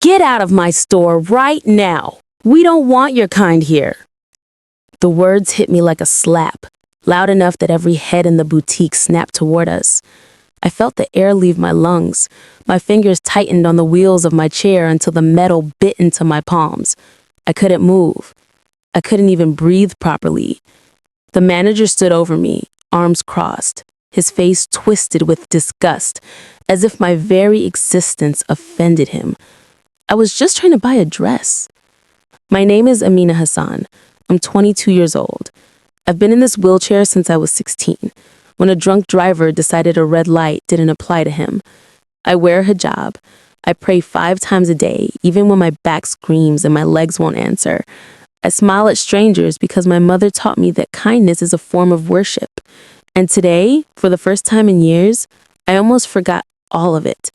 Get out of my store right now. We don't want your kind here. The words hit me like a slap, loud enough that every head in the boutique snapped toward us. I felt the air leave my lungs. My fingers tightened on the wheels of my chair until the metal bit into my palms. I couldn't move. I couldn't even breathe properly. The manager stood over me, arms crossed, his face twisted with disgust, as if my very existence offended him. I was just trying to buy a dress. My name is Amina Hassan. I'm 22 years old. I've been in this wheelchair since I was 16, when a drunk driver decided a red light didn't apply to him. I wear a hijab. I pray 5 times a day, even when my back screams and my legs won't answer. I smile at strangers because my mother taught me that kindness is a form of worship. And today, for the first time in years, I almost forgot all of it.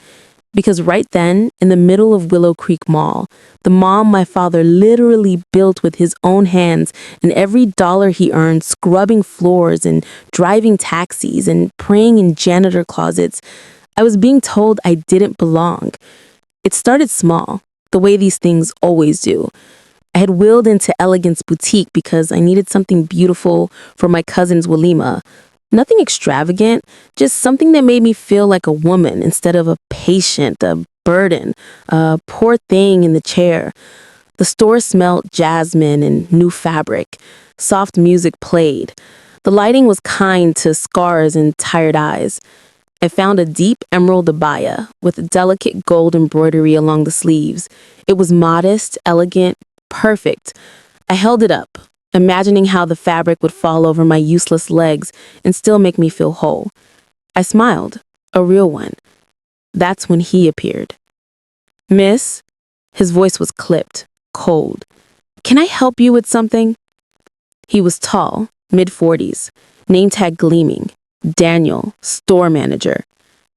Because right then, in the middle of Willow Creek Mall, the mall my father literally built with his own hands, and every dollar he earned scrubbing floors and driving taxis and praying in janitor closets, I was being told I didn't belong. It started small, the way these things always do. I had wheeled into Elegance Boutique because I needed something beautiful for my cousin's walima. Nothing extravagant, just something that made me feel like a woman instead of a patient, a burden, a poor thing in the chair. The store smelled jasmine and new fabric. Soft music played. The lighting was kind to scars and tired eyes. I found a deep emerald abaya with delicate gold embroidery along the sleeves. It was modest, elegant, perfect. I held it up, imagining how the fabric would fall over my useless legs and still make me feel whole. I smiled, a real one. That's when he appeared. "Miss?" His voice was clipped, cold. "Can I help you with something?" He was tall, mid-40s, name tag gleaming. Daniel, store manager.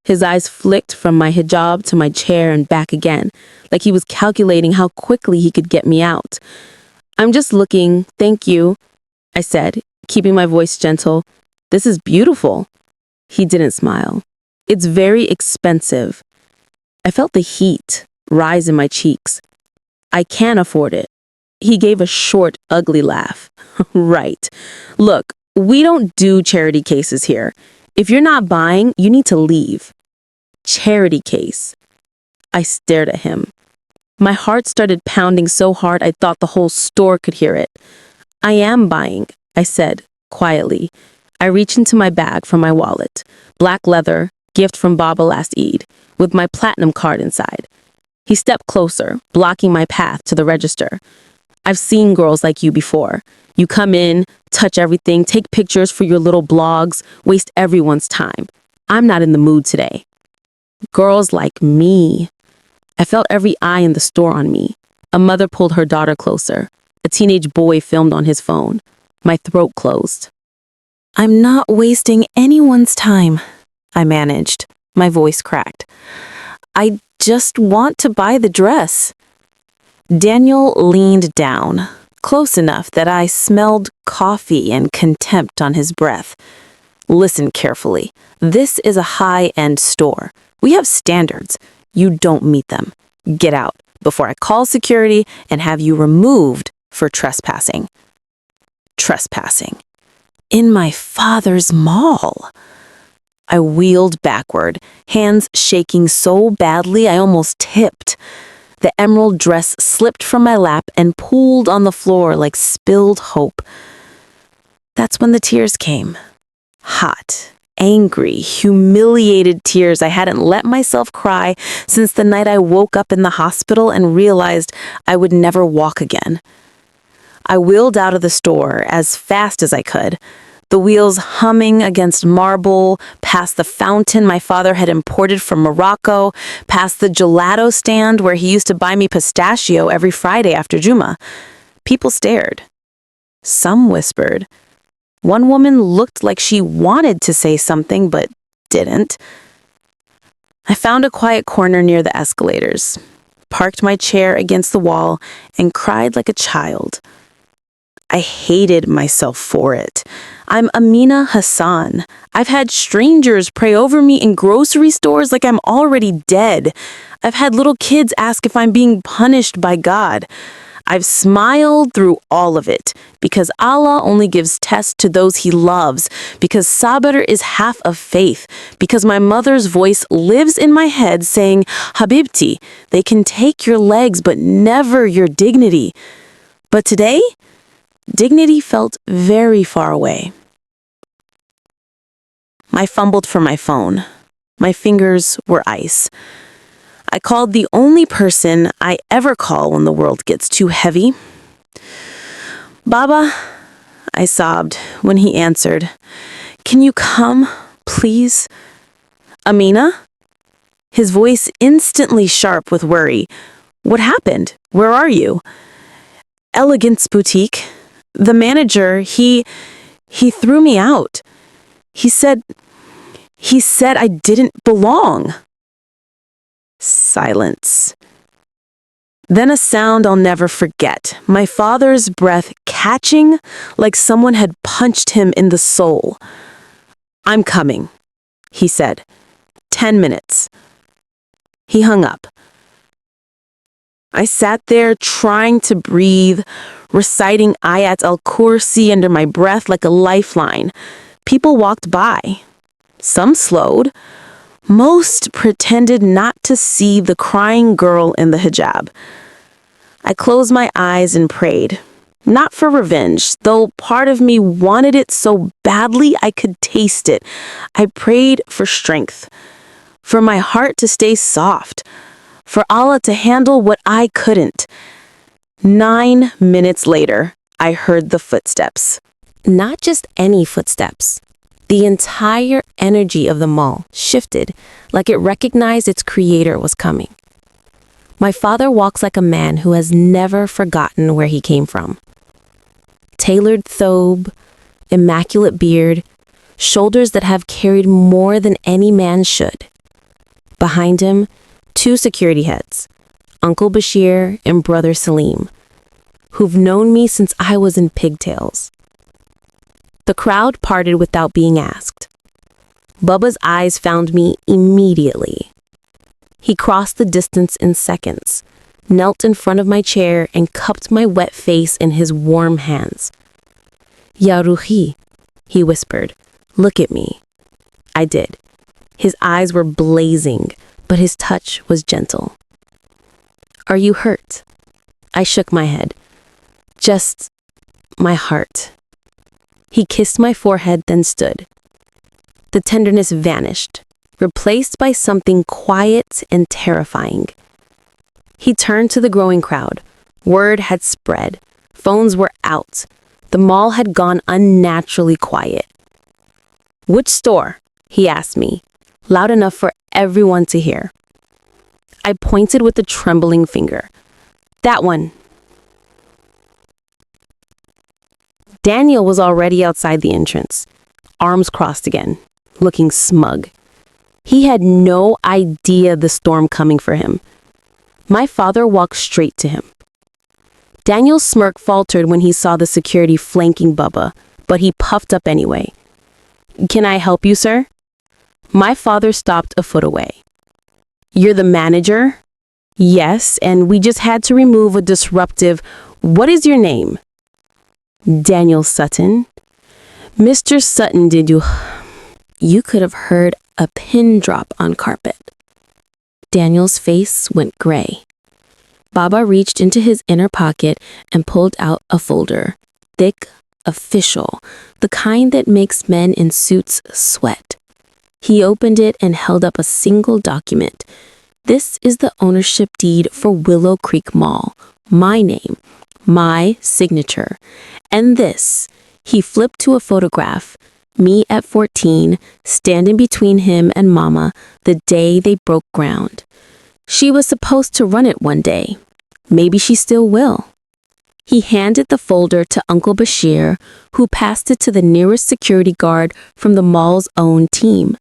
His eyes flicked from my hijab to my chair and back again, like he was calculating how quickly he could get me out. "I'm just looking, thank you," I said, keeping my voice gentle. "This is beautiful." He didn't smile. "It's very expensive." I felt the heat rise in my cheeks. "I can't afford it." He gave a short, ugly laugh. "Right. Look, we don't do charity cases here. If you're not buying, you need to leave." Charity case. I stared at him. My heart started pounding so hard I thought the whole store could hear it. "I am buying," I said, quietly. I reached into my bag for my wallet. Black leather, gift from Baba last Eid, with my platinum card inside. He stepped closer, blocking my path to the register. "I've seen girls like you before. You come in, touch everything, take pictures for your little blogs, waste everyone's time. I'm not in the mood today." Girls like me. I felt every eye in the store on me. A mother pulled her daughter closer. A teenage boy filmed on his phone. My throat closed. "I'm not wasting anyone's time," I managed. My voice cracked. "I just want to buy the dress." Daniel leaned down, close enough that I smelled coffee and contempt on his breath. "Listen carefully. This is a high-end store. We have standards. You don't meet them. Get out before I call security and have you removed for trespassing." Trespassing. In my father's mall. I wheeled backward, hands shaking so badly I almost tipped. The emerald dress slipped from my lap and pooled on the floor like spilled hope. That's when the tears came. Hot, angry, humiliated tears I hadn't let myself cry since the night I woke up in the hospital and realized I would never walk again. I wheeled out of the store as fast as I could, the wheels humming against marble, past the fountain my father had imported from Morocco, past the gelato stand where he used to buy me pistachio every Friday after Juma. People stared. Some whispered. One woman looked like she wanted to say something but didn't. I found a quiet corner near the escalators, parked my chair against the wall, and cried like a child. I hated myself for it. I'm Amina Hassan. I've had strangers pray over me in grocery stores like I'm already dead. I've had little kids ask if I'm being punished by God. I've smiled through all of it because Allah only gives tests to those He loves, because sabr is half of faith, because my mother's voice lives in my head saying, Habibti, they can take your legs but never your dignity. But today, dignity felt very far away. I fumbled for my phone. My fingers were ice. I called the only person I ever call when the world gets too heavy. Baba, I sobbed when he answered. Can you come, please? Amina? His voice instantly sharp with worry. What happened? Where are you? Elegance Boutique. The manager, he threw me out. He said I didn't belong. Silence. Then a sound I'll never forget, my father's breath catching like someone had punched him in the soul. I'm coming, he said. 10 minutes. He hung up. I sat there trying to breathe, reciting Ayat al-Kursi under my breath like a lifeline. People walked by. Some slowed. Most pretended not to see the crying girl in the hijab. I closed my eyes and prayed. Not for revenge, though part of me wanted it so badly I could taste it. I prayed for strength, for my heart to stay soft, for Allah to handle what I couldn't. 9 minutes later, I heard the footsteps. Not just any footsteps. The entire energy of the mall shifted like it recognized its creator was coming. My father walks like a man who has never forgotten where he came from. Tailored thobe, immaculate beard, shoulders that have carried more than any man should. Behind him, 2 security heads, Uncle Bashir and Brother Salim, who've known me since I was in pigtails. The crowd parted without being asked. Bubba's eyes found me immediately. He crossed the distance in seconds, knelt in front of my chair and cupped my wet face in his warm hands. Ya Ruhi, he whispered, look at me. I did. His eyes were blazing, but his touch was gentle. Are you hurt? I shook my head. Just my heart. He kissed my forehead, then stood. The tenderness vanished, replaced by something quiet and terrifying. He turned to the growing crowd. Word had spread. Phones were out. The mall had gone unnaturally quiet. Which store? He asked me, loud enough for everyone to hear. I pointed with a trembling finger. That one. Daniel was already outside the entrance, arms crossed again, looking smug. He had no idea the storm coming for him. My father walked straight to him. Daniel's smirk faltered when he saw the security flanking Bubba, but he puffed up anyway. Can I help you, sir? My father stopped a foot away. You're the manager? Yes, and we just had to remove a disruptive. What is your name? Daniel Sutton. Mr. Sutton, did you... You could have heard a pin drop on carpet. Daniel's face went gray. Baba reached into his inner pocket and pulled out a folder, thick, official, the kind that makes men in suits sweat. He opened it and held up a single document. This is the ownership deed for Willow Creek Mall. My name, my signature. And this, he flipped to a photograph, me at 14, standing between him and Mama the day they broke ground. She was supposed to run it one day. Maybe she still will. He handed the folder to Uncle Bashir, who passed it to the nearest security guard from the mall's own team.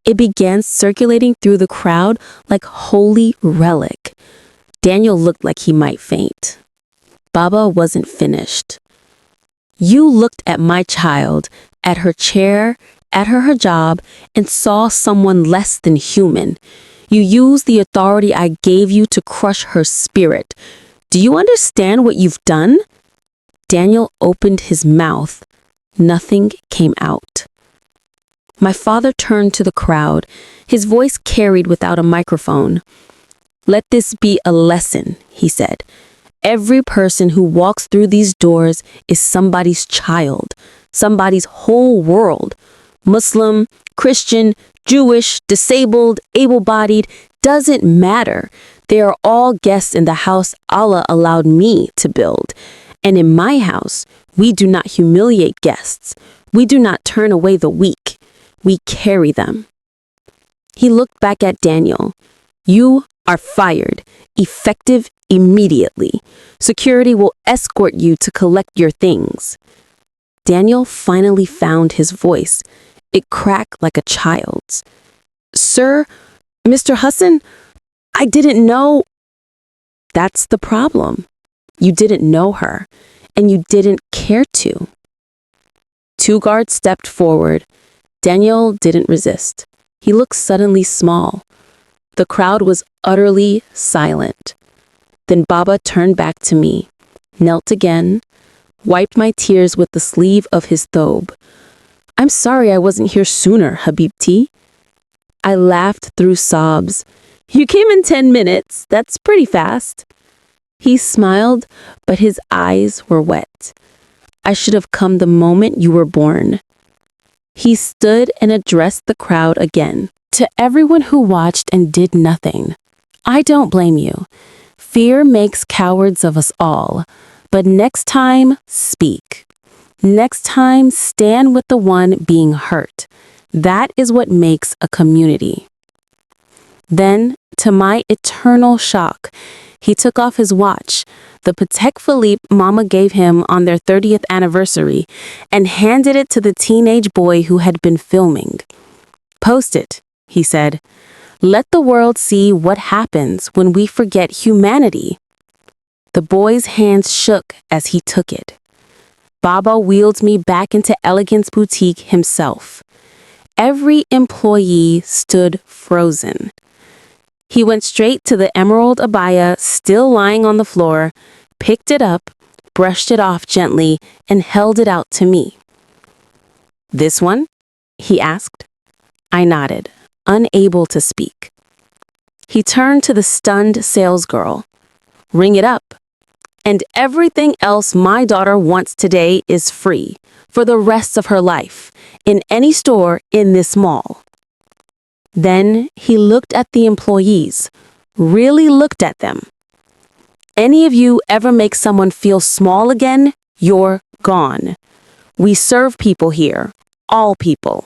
It began circulating through the crowd like holy relic. Daniel looked like he might faint. Baba wasn't finished. You looked at my child at her chair, at her hijab, and saw someone less than human. You used the authority I gave you to crush her spirit. Do you understand what you've done? Daniel opened his mouth. Nothing came out. My father turned to the crowd. His voice carried without a microphone. Let this be a lesson, he said. Every person who walks through these doors is somebody's child, somebody's whole world. Muslim, Christian, Jewish, disabled, able-bodied, doesn't matter. They are all guests in the house Allah allowed me to build. And in my house, we do not humiliate guests. We do not turn away the weak. We carry them. He looked back at Daniel. You are fired, effective immediately. Security will escort you to collect your things. Daniel finally found his voice. It cracked like a child's. Sir, Mr. Hassan, I didn't know. That's the problem. You didn't know her, and you didn't care to. Two guards stepped forward. Daniel didn't resist. He looked suddenly small. The crowd was utterly silent. Then Baba turned back to me, knelt again, wiped my tears with the sleeve of his thobe. I'm sorry I wasn't here sooner, Habibti. I laughed through sobs. You came in 10 minutes. That's pretty fast. He smiled, but his eyes were wet. I should have come the moment you were born. He stood and addressed the crowd again. To everyone who watched and did nothing, I don't blame you. Fear makes cowards of us all. But next time, speak. Next time, stand with the one being hurt. That is what makes a community. Then, to my eternal shock, he took off his watch, the Patek Philippe Mama gave him on their 30th anniversary, and handed it to the teenage boy who had been filming. Post it, he said. Let the world see what happens when we forget humanity. The boy's hands shook as he took it. Baba wheeled me back into Elegance Boutique himself. Every employee stood frozen. He went straight to the emerald abaya still lying on the floor, picked it up, brushed it off gently, and held it out to me. This one? He asked. I nodded, unable to speak. He turned to the stunned salesgirl. Ring it up. And everything else my daughter wants today is free, for the rest of her life, in any store in this mall. Then he looked at the employees, really looked at them. Any of you ever make someone feel small again, you're gone. We serve people here, all people.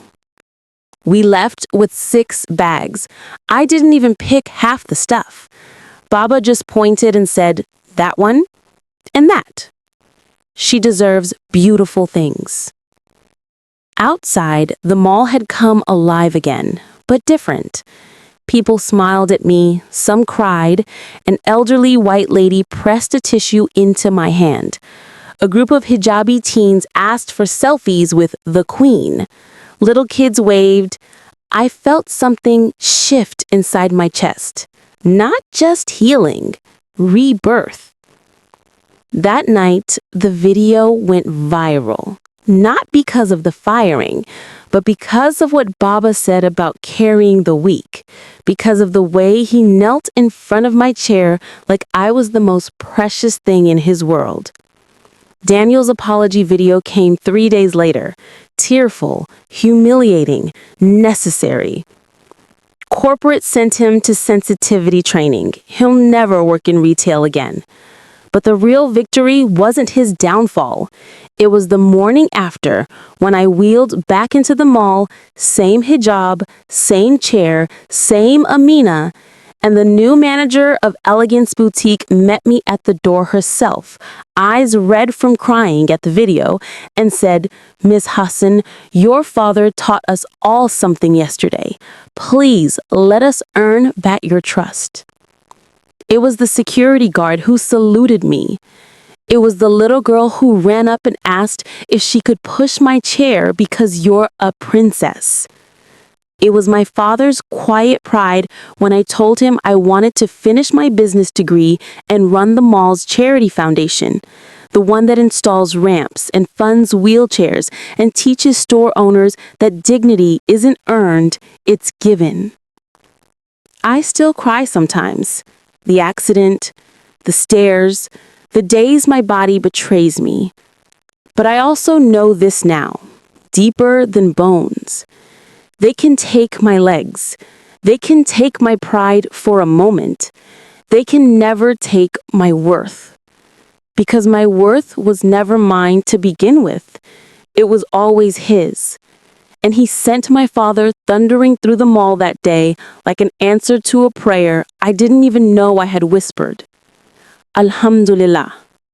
We left with 6 bags. I didn't even pick half the stuff. Baba just pointed and said, that one and that. She deserves beautiful things. Outside, the mall had come alive again, but different. People smiled at me, some cried. An elderly white lady pressed a tissue into my hand. A group of hijabi teens asked for selfies with the queen. Little kids waved. I felt something shift inside my chest. Not just healing, rebirth. That night, the video went viral. Not because of the firing, but because of what Baba said about carrying the weak. Because of the way he knelt in front of my chair like I was the most precious thing in his world. Daniel's apology video came 3 days later. Tearful, humiliating, necessary. Corporate sent him to sensitivity training. He'll never work in retail again. But the real victory wasn't his downfall. It was the morning after, when I wheeled back into the mall, same hijab, same chair, same Amina, and the new manager of Elegance Boutique met me at the door herself, eyes red from crying at the video, and said, Miss Hassan, your father taught us all something yesterday. Please let us earn back your trust. It was the security guard who saluted me. It was the little girl who ran up and asked if she could push my chair because you're a princess. It was my father's quiet pride when I told him I wanted to finish my business degree and run the mall's charity foundation, the one that installs ramps and funds wheelchairs and teaches store owners that dignity isn't earned, it's given. I still cry sometimes. The accident, the stairs, the days my body betrays me. But I also know this now, deeper than bones. They can take my legs. They can take my pride for a moment. They can never take my worth. Because my worth was never mine to begin with. It was always his. And he sent my father thundering through the mall that day like an answer to a prayer I didn't even know I had whispered. Alhamdulillah.